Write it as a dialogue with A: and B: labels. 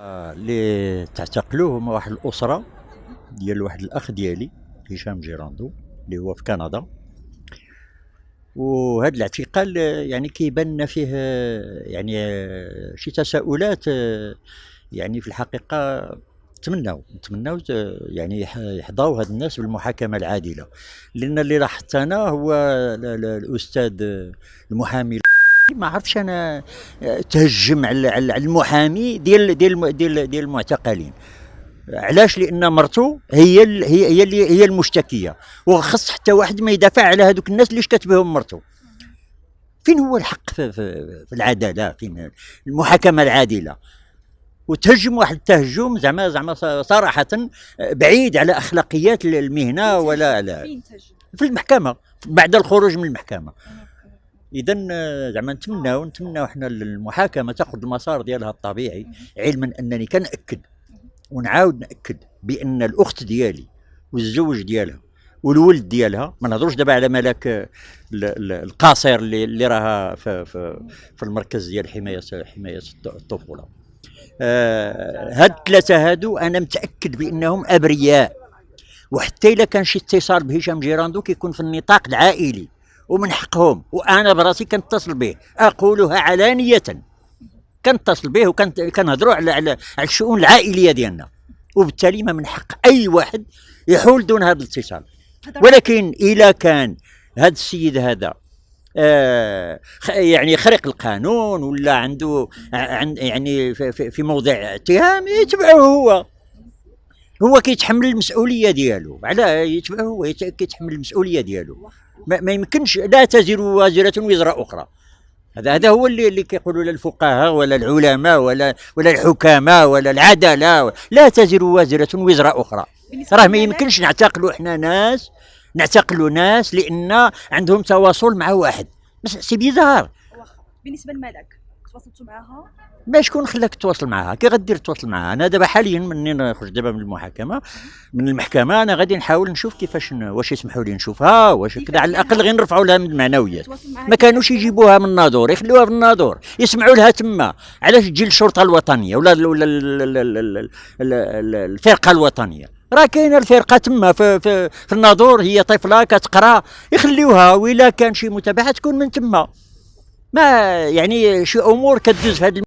A: اللي تعتقلوه هما واحد الأسرة ديال واحد الأخ ديالي هشام جيراندو اللي هو في كندا. وهذا الاعتقال يعني كيبان لنا فيه يعني شي تساؤلات. يعني في الحقيقة نتمناو يعني يحظاو هاد الناس بالمحاكمة العادلة، لأن اللي لاحظت أنا هو الأستاذ المحامي ما عرفتش انا تهجم على المحامي ديال المعتقلين. علاش؟ لان مرته هي المشتكيه، وخص حتى واحد ما يدافع على هذوك الناس اللي شكت بهم مرته. فين هو الحق في العداله؟ فين المحاكمه العادله؟ وتهجم واحد التهجم زعما صراحه بعيد على اخلاقيات المهنه ولا لا.
B: فين تهجم؟
A: في المحكمه بعد الخروج من المحكمه. اذا زعما نتمناو حنا المحاكمه تاخذ المسار ديالها الطبيعي، علما انني كنأكد ونعاود نأكد بان الاخت ديالي والزوج ديالها والولد ديالها، ما نهضروش دابا على ملاك القاصر اللي راها في المركز ديال حمايه الطفوله. هاد الثلاثه هادو انا متاكد بانهم ابرياء، وحتى الا كان شي اتصال بهشام جيراندو كيكون في النطاق العائلي ومن حقهم، وانا براسي كنتصل به اقولها علانيه، كنتصل به وكنهضروا على الشؤون العائليه ديالنا، وبالتالي ما من حق اي واحد يحول دون هذا الاتصال. ولكن اذا كان هذا السيد هذا يعني خرق القانون ولا عنده يعني في موضع اتهام، يتبعه هو كيتحمل المسؤوليه ديالو. على يتبعه هو كيتحمل المسؤوليه ديالو. ما يمكنش لا تزر وازرة وزر أخرى. هذا هو اللي كيقولوا الفقهاء ولا العلماء ولا الحكماء ولا العدالة، لا تزر وازرة وزر أخرى. راه ما يمكنش نعتقلوا ناس لأن عندهم تواصل مع واحد، بس سي بيزار.
B: بالنسبة لمالك تواصلتوا معها؟
A: باش شكون خلاك تواصل معها؟ كي غدير تواصل معها؟ انا دابا حاليا منين نخرج دابا من المحكمه انا غادي نحاول نشوف كيفاش واش يسمحوا لي نشوفها، واش كذا على الاقل غير نرفعوا لها من المعنويات. ما كانوش يجيبوها من الناظور، يخلوها في الناظور يسمعوا لها تما. علاش تجي للشرطه الوطنيه ولا الفرقه الوطنيه؟ راه كاينه الفرقه تما في الناظور، هي طفله كتقرا، يخليوها. وإلا كان شي متابعه تكون من تما. ما يعني شي امور كدوز في هذا